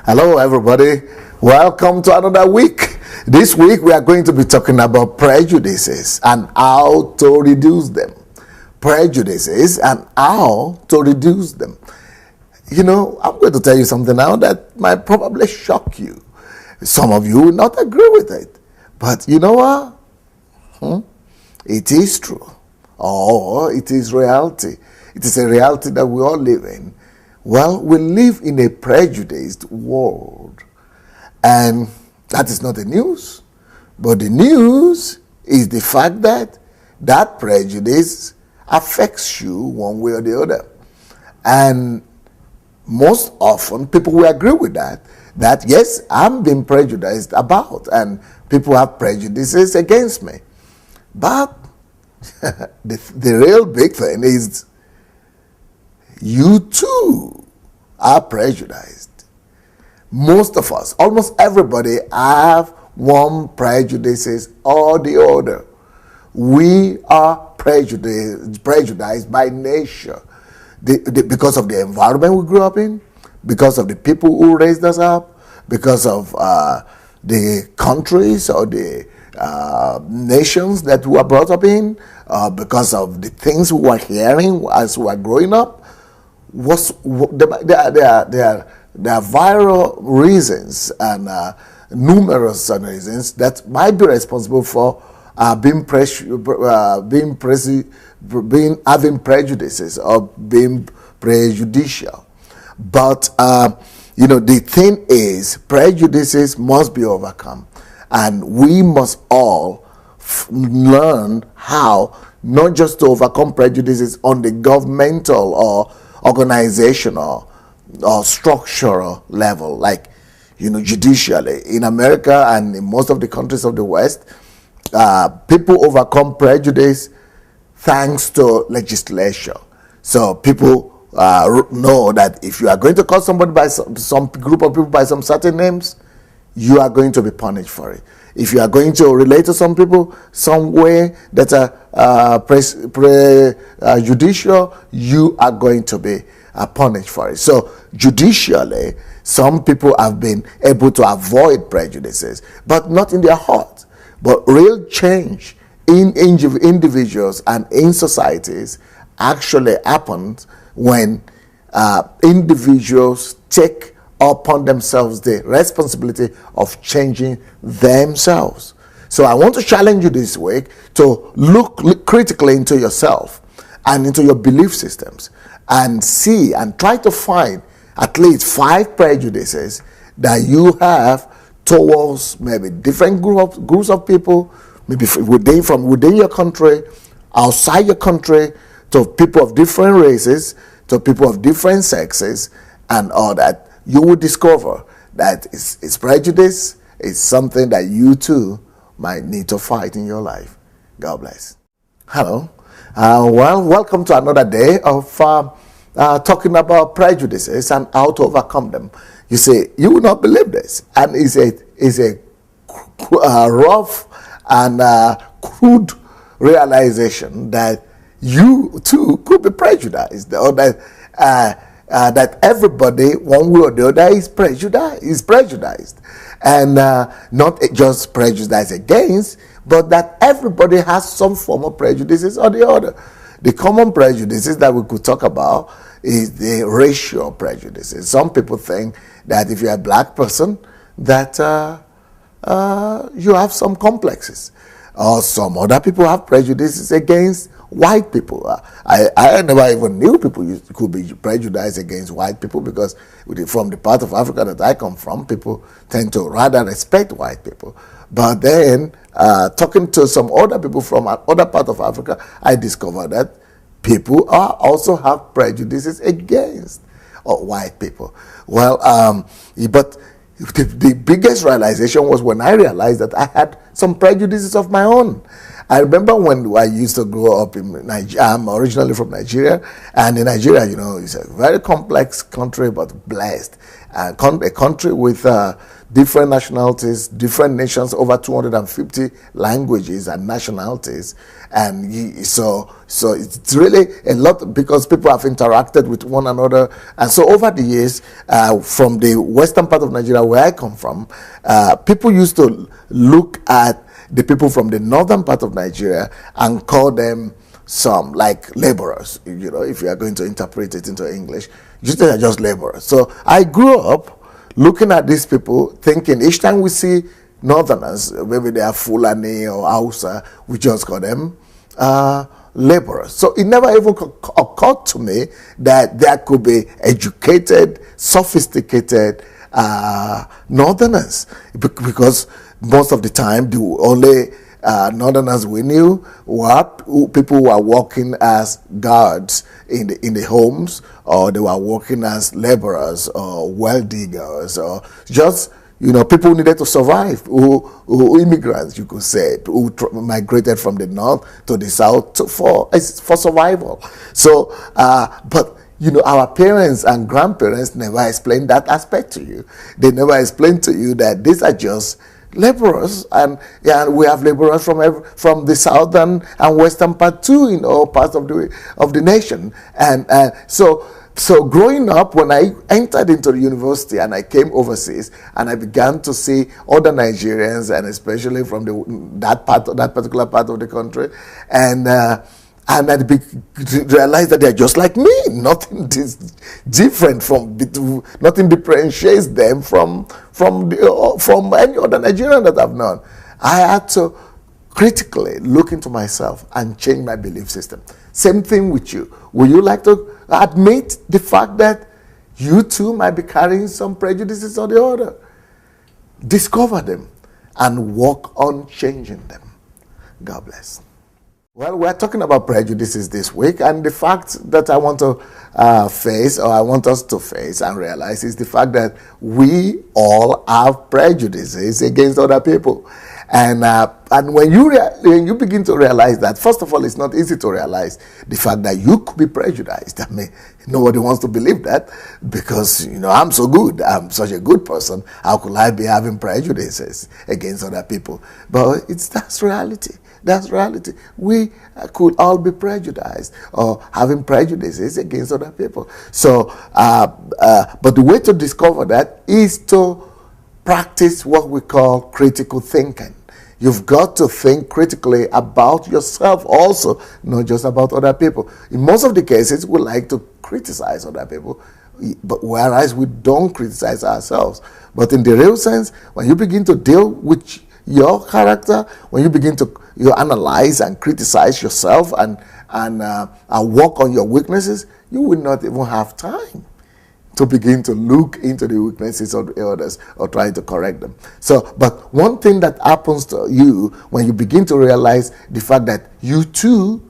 Hello, everybody. Welcome to another week. This week, we are going to be talking about prejudices and how to reduce them. Prejudices and how to reduce them. You know, I'm going to tell you something now that might probably shock you. Some of you will not agree with it. But you know what? It is true. Or it is reality. It is a reality that we all live in. Well, we live in a prejudiced world. And that is not the news. But the news is the fact that that prejudice affects you one way or the other. And most often, people will agree with that yes, I'm being prejudiced about, and people have prejudices against me. But the real big thing is you too are prejudiced. Most of us, almost everybody, have one prejudice or the other. We are prejudiced by nature. Because of the environment we grew up in, because of the people who raised us up, because of the countries or the nations that we were brought up in, because of the things we were hearing as we were growing up. There are viral reasons and numerous reasons that might be responsible for having prejudices or being prejudicial. But the thing is, prejudices must be overcome, and we must all learn how not just to overcome prejudices on the governmental or organizational or structural level, like judicially. In America and in most of the countries of the West, people overcome prejudice thanks to legislation. So people know that if you are going to call somebody by some group of people by some certain names, you are going to be punished for it. If you are going to relate to some people some way that are prejudicial, you are going to be punished for it. So judicially, some people have been able to avoid prejudices, but not in their heart. But real change in individuals and in societies actually happens when individuals take upon themselves the responsibility of changing themselves. So I want to challenge you this week to look critically into yourself and into your belief systems and see and try to find at least 5 prejudices that you have towards maybe different groups of people, maybe from within your country, outside your country, to people of different races, to people of different sexes, and all that. You will discover that it's prejudice. It's something that you too might need to fight in your life. God bless. Hello. Welcome to another day of talking about prejudices and how to overcome them. You say, you will not believe this. And it's a rough and crude realization that you too could be prejudiced, or that everybody, one way or the other, is prejudiced. And not just prejudiced against, but that everybody has some form of prejudices or the other. The common prejudices that we could talk about is the racial prejudices. Some people think that if you're a black person, that you have some complexes. Or some other people have prejudices against white people. I never even knew people could be prejudiced against white people, because from the part of Africa that I come from, people tend to rather respect white people. But then, talking to some other people from other part of Africa, I discovered that people also have prejudices against white people. Well, but the biggest realization was when I realized that I had some prejudices of my own. I remember when I used to grow up in Nigeria. I'm originally from Nigeria, and in Nigeria, you know, it's a very complex country, but blessed. A country with different nationalities, different nations, over 250 languages and nationalities. And so it's really a lot, because people have interacted with one another. And so over the years, from the western part of Nigeria, where I come from, people used to look at the people from the northern part of Nigeria and call them some like laborers. You know, if you are going to interpret it into English, they are just laborers. So I grew up looking at these people, thinking each time we see northerners, maybe they are Fulani or Hausa, we just call them laborers. So it never even occurred to me that there could be educated, sophisticated northerners, because most of the time the only northerners we knew were people who were working as guards in the homes, or they were working as laborers or well diggers, or just, you know, people who needed to survive, who immigrants, you could say, who migrated from the north to the south for survival. So, but you know, our parents and grandparents never explained that aspect to you. They never explained to you that these are just laborers, and we have laborers from the southern and western part too, in all parts of the nation. And so growing up, when I entered into the university and I came overseas and I began to see other Nigerians, and especially from that particular part of the country, and I realized that they're just like me. Nothing is different nothing differentiates them from any other Nigerian that I've known. I had to critically look into myself and change my belief system. Same thing with you. Would you like to admit the fact that you too might be carrying some prejudices or the other? Discover them and work on changing them. God bless. Well, we're talking about prejudices this week, and the fact that I want to face, or I want us to face and realize, is the fact that we all have prejudices against other people. And when you begin to realize that, first of all, it's not easy to realize the fact that you could be prejudiced. I mean, nobody wants to believe that, because, you know, I'm so good, I'm such a good person. How could I be having prejudices against other people? But that's reality. That's reality. We could all be prejudiced or having prejudices against other people. So, but the way to discover that is to practice what we call critical thinking. You've got to think critically about yourself also, not just about other people. In most of the cases, we like to criticize other people, but whereas we don't criticize ourselves. But in the real sense, when you begin to deal with your character, when you begin to analyze and criticize yourself and work on your weaknesses, you will not even have time to begin to look into the weaknesses of the others or try to correct them. So, but one thing that happens to you when you begin to realize the fact that you too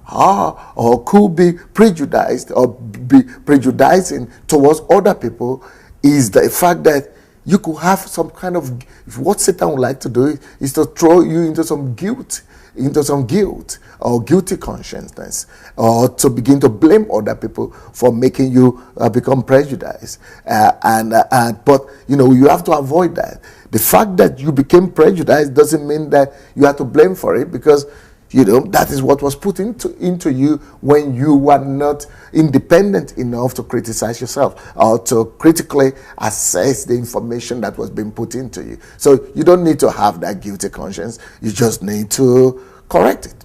are or could be prejudiced or be prejudicing towards other people is the fact that you could have some kind of, what Satan would like to do is to throw you into some guilt or guilty consciousness, or to begin to blame other people for making you become prejudiced. But you know, you have to avoid that. The fact that you became prejudiced doesn't mean that you have to blame for it, because you know that is what was put into you when you were not independent enough to criticize yourself or to critically assess the information that was being put into you. So you don't need to have that guilty conscience. You just need to correct it.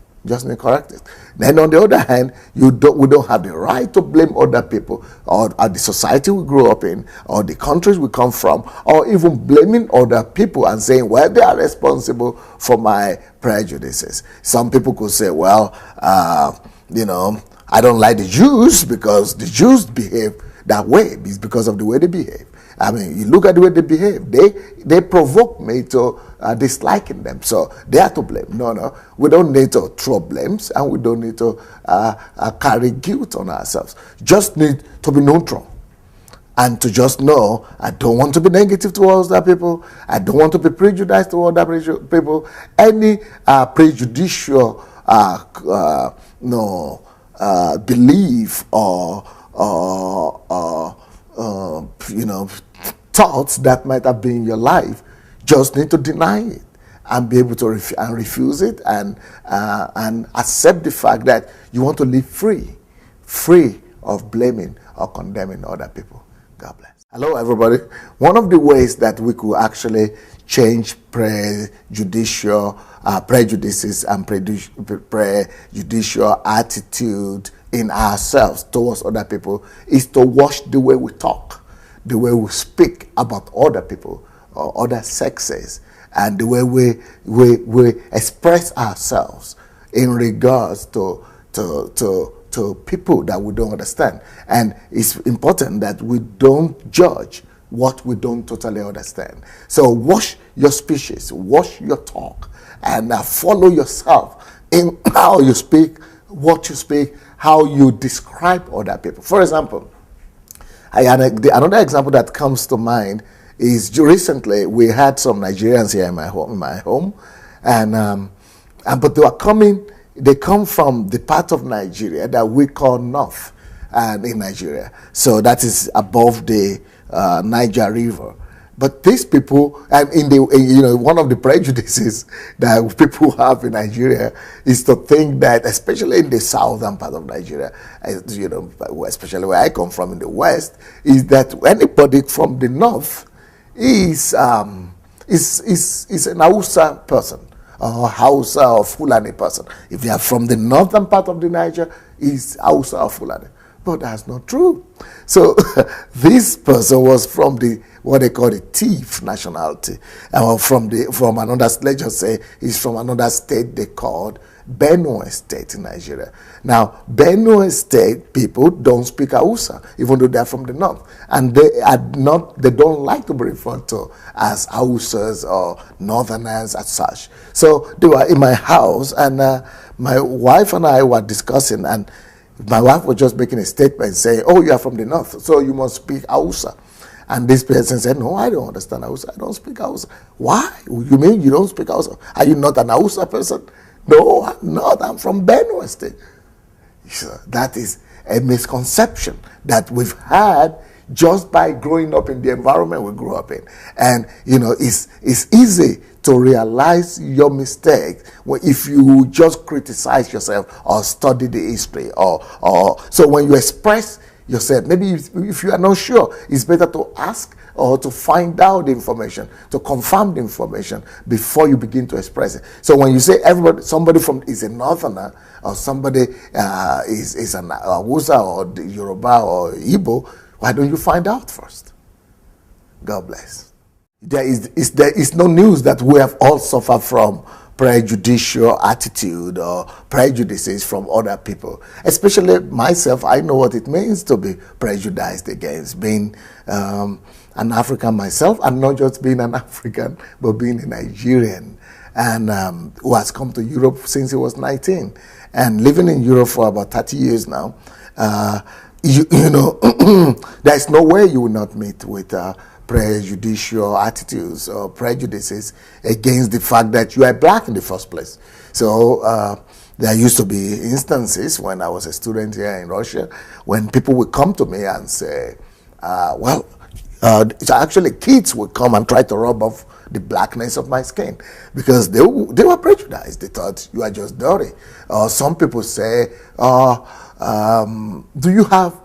Then on the other hand, we don't have the right to blame other people or the society we grew up in or the countries we come from, or even blaming other people and saying, well, they are responsible for my prejudices. Some people could say, well, you know, I don't like the Jews because the Jews behave that way. It's because of the way they behave. I mean, you look at the way they behave. They provoke me to disliking them. So they are to blame. No. We don't need to throw blames, and we don't need to carry guilt on ourselves. Just need to be neutral. and to just know I don't want to be negative towards other people. I don't want to be prejudiced towards other people. Any prejudicial belief or thoughts that might have been in your life, just need to deny it and be able to refuse it and accept the fact that you want to live free of blaming or condemning other people. God bless. Hello, everybody. One of the ways that we could actually change prejudices and prejudicial attitude in ourselves towards other people is to watch the way we talk, the way we speak about other people or other sexes, and the way we express ourselves in regards to people that we don't understand. And it's important that we don't judge what we don't totally understand. So watch your speeches, watch your talk, and follow yourself in how you speak, what you speak, how you describe other people. For example, another example that comes to mind is recently we had some Nigerians here in my home, and but they come from the part of Nigeria that we call North, and in Nigeria, so that is above the Niger River. But these people, and one of the prejudices that people have in Nigeria is to think that, especially in the southern part of Nigeria, especially where I come from in the west, is that anybody from the north is an Hausa person, or Hausa or Fulani person. If they are from the northern part of the Niger, is Hausa or Fulani. But that's not true. So this person was from what they call the thief nationality, from another. Let's just say he's from another state they called Benue State in Nigeria. Now, Benue State people don't speak Hausa, even though they're from the north, and they don't like to be referred to as Hausas or Northerners as such. So they were in my house, and my wife and I were discussing, and my wife was just making a statement saying, "Oh, you are from the north, so you must speak Hausa." And this person said, "No, I don't understand Hausa. I don't speak Hausa." "Why? You mean you don't speak Hausa? Are you not an Hausa person?" "No, I'm not. I'm from Benue State." So that is a misconception that we've had just by growing up in the environment we grew up in. And, it's easy to realize your mistake if you just criticize yourself or study the history. So when you express yourself, maybe if you are not sure, it's better to ask or to find out the information, to confirm the information before you begin to express it. So when you say somebody is a northerner, or somebody is an Hausa or Yoruba or Igbo, why don't you find out first? God bless. There is no news that we have all suffered from prejudicial attitude or prejudices from other people. Especially myself, I know what it means to be prejudiced against, being an African myself, and not just being an African, but being a Nigerian, and who has come to Europe since he was 19, and living in Europe for about 30 years now. There's no way you will not meet with prejudicial attitudes or prejudices against the fact that you are black in the first place. So there used to be instances when I was a student here in Russia when people would come to me and say, actually kids would come and try to rub off the blackness of my skin because they were prejudiced. They thought you are just dirty. Or some people say, do you have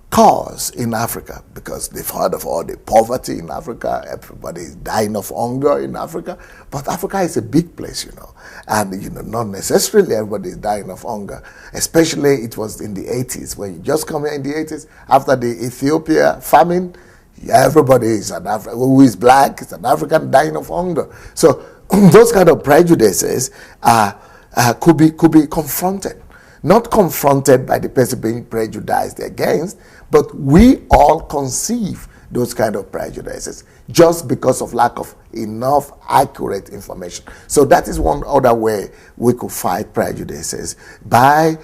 cars in Africa? Because they've heard of all the poverty in Africa. Everybody is dying of hunger in Africa. But Africa is a big place, and not necessarily everybody is dying of hunger. Especially it was in the 80s, when you just come here in the 80s after the Ethiopia famine. Everybody is an African who is black is an African dying of hunger. So those kind of prejudices could be confronted. Not confronted by the person being prejudiced against, but we all conceive those kind of prejudices just because of lack of enough accurate information. So that is one other way we could fight prejudices, by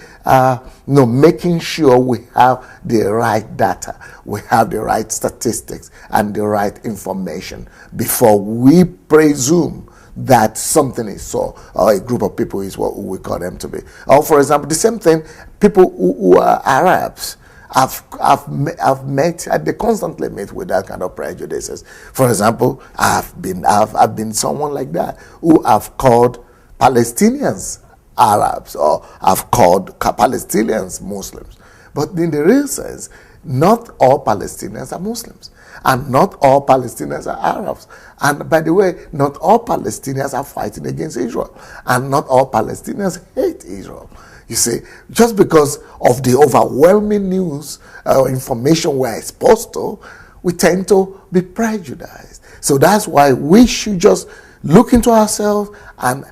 making sure we have the right data, we have the right statistics and the right information before we presume that something is so, or a group of people is what we call them to be. Or for example, the same thing, people who are Arabs, I've met, they constantly meet with that kind of prejudices. For example, I've been someone like that who have called Palestinians Arabs, or I've called Palestinians Muslims. But in the real sense, not all Palestinians are Muslims, and not all Palestinians are Arabs. And by the way, not all Palestinians are fighting against Israel, and not all Palestinians hate Israel. You see, just because of the overwhelming news or information we're exposed to, we tend to be prejudiced. So that's why we should just look into ourselves and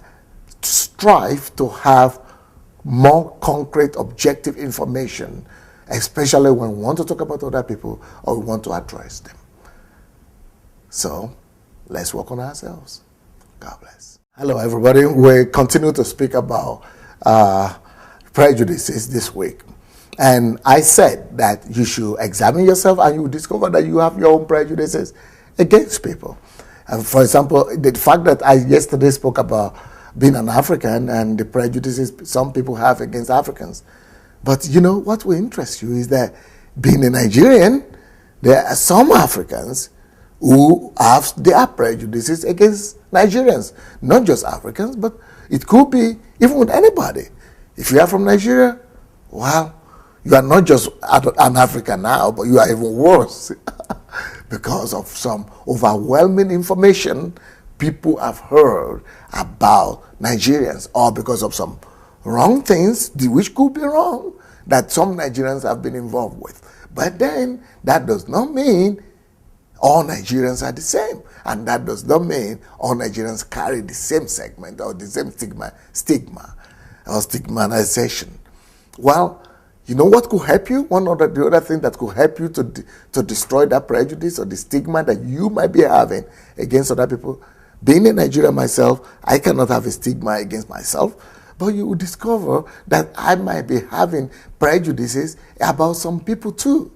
strive to have more concrete, objective information, especially when we want to talk about other people or we want to address them. So let's work on ourselves. God bless. Hello, everybody. We continue to speak about prejudices this week. And I said that you should examine yourself and you will discover that you have your own prejudices against people. And for example, the fact that I yesterday spoke about being an African and the prejudices some people have against Africans. But you know what will interest you is that being a Nigerian, there are some Africans who have their prejudices against Nigerians. Not just Africans, but it could be even with anybody. If you are from Nigeria, well, you are not just an African now, but you are even worse because of some overwhelming information people have heard about Nigerians, or because of some wrong things, which could be wrong, that some Nigerians have been involved with. But then, that does not mean all Nigerians are the same. And that does not mean all Nigerians carry the same segment or the same stigma or stigmatization. Well, you know what could help you? The other thing that could help you to destroy that prejudice or the stigma that you might be having against other people. Being a Nigerian myself, I cannot have a stigma against myself, but you will discover that I might be having prejudices about some people too.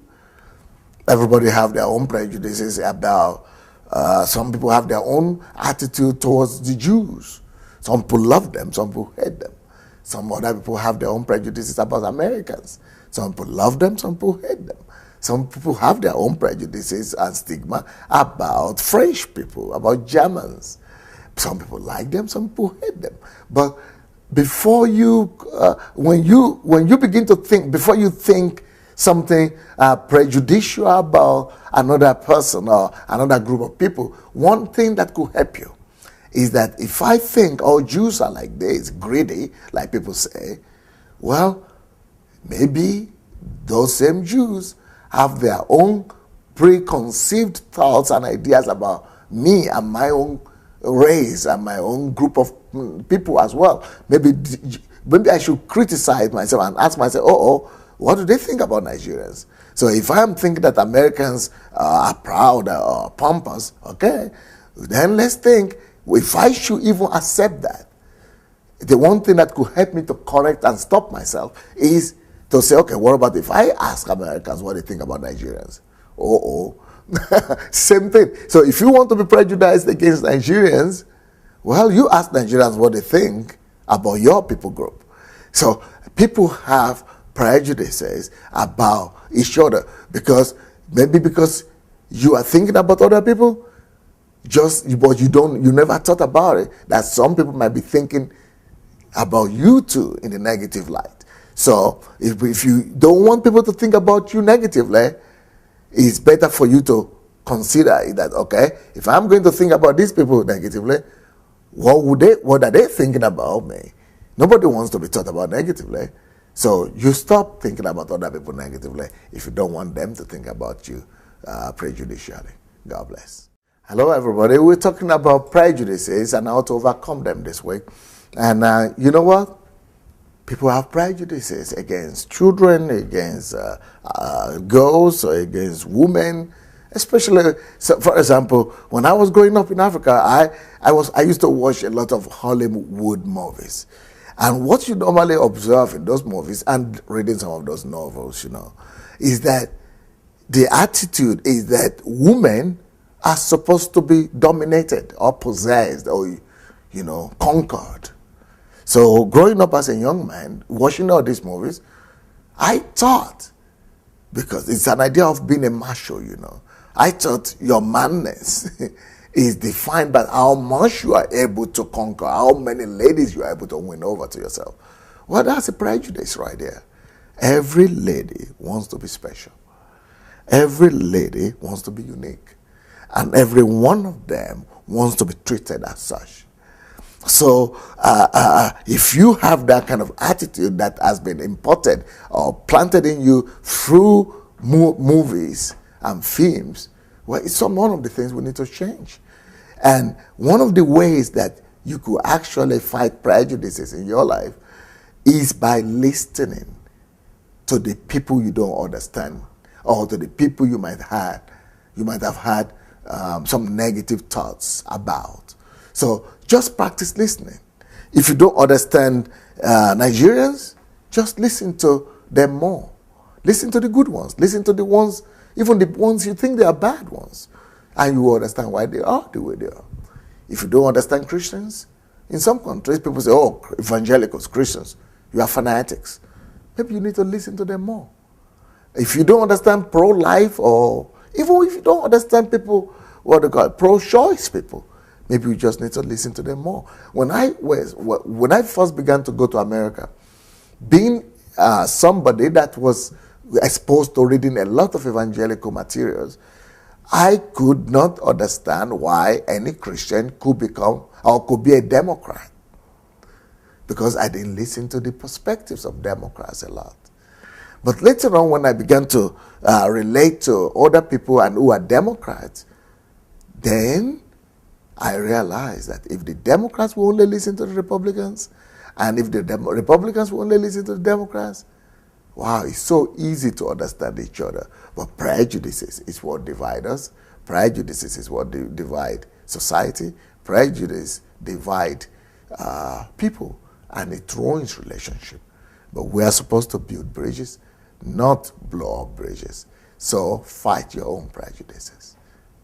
Everybody have their own prejudices about, some people have their own attitude towards the Jews. Some people love them, some people hate them. Some other people have their own prejudices about Americans. Some people love them, some people hate them. Some people have their own prejudices and stigma about French people, about Germans. Some people like them, some people hate them. But before you, when you begin to think, before you think something prejudicial about another person or another group of people, one thing that could help you is that if I think all Jews are like this, greedy, like people say, well, maybe those same Jews have their own preconceived thoughts and ideas about me and my own race and my own group of people as well. Maybe I should criticize myself and ask myself, what do they think about Nigerians? So if I'm thinking that Americans are proud or pompous, okay, then let's think, if I should even accept that, the one thing that could help me to correct and stop myself is to say, okay, what about if I ask Americans what they think about Nigerians? Same thing. So if you want to be prejudiced against Nigerians, well, you ask Nigerians what they think about your people group. So people have prejudices about each other because you are thinking about other people, but you never thought about it, that some people might be thinking about you too in a negative light. So if you don't want people to think about you negatively, it's better for you to consider that, okay, if I'm going to think about these people negatively, what are they thinking about me? Nobody wants to be thought about negatively. So you stop thinking about other people negatively if you don't want them to think about you prejudicially. God bless. Hello, everybody. We're talking about prejudices and how to overcome them this week. And you know what? People have prejudices against children, against girls, or against women, Especially, so for example, when I was growing up in Africa, I used to watch a lot of Hollywood movies. And what you normally observe in those movies and reading some of those novels, is that the attitude is that women are supposed to be dominated or possessed or, conquered. So growing up as a young man, watching all these movies, I thought, because it's an idea of being a macho, I thought your manness is defined by how much you are able to conquer, how many ladies you are able to win over to yourself. Well, that's a prejudice right there. Every lady wants to be special. Every lady wants to be unique. And every one of them wants to be treated as such. So if you have that kind of attitude that has been imported or planted in you through movies and films, well, it's one of the things we need to change. And one of the ways that you could actually fight prejudices in your life is by listening to the people you don't understand, or to the people you might have had some negative thoughts about. So just practice listening. If you don't understand Nigerians, just listen to them more. Listen to the good ones. Listen to the ones, even the ones you think they are bad ones. And you will understand why they are the way they are. If you don't understand Christians, in some countries, people say, oh, evangelicals, Christians, you are fanatics. Maybe you need to listen to them more. If you don't understand pro-life, or even if you don't understand people, what they call pro-choice people, maybe you just need to listen to them more. When I first began to go to America, being somebody that was exposed to reading a lot of evangelical materials, I could not understand why any Christian could become or could be a Democrat, because I didn't listen to the perspectives of Democrats a lot. But later on, when I began to relate to other people and who are Democrats, then I realized that if the Democrats will only listen to the Republicans, and if the Republicans will only listen to the Democrats, wow, it's so easy to understand each other. But prejudices is what divides us. Prejudices is what divide society. Prejudice divide people, and it ruins relationship. But we are supposed to build bridges, not blow up bridges. So fight your own prejudices.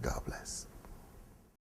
God bless.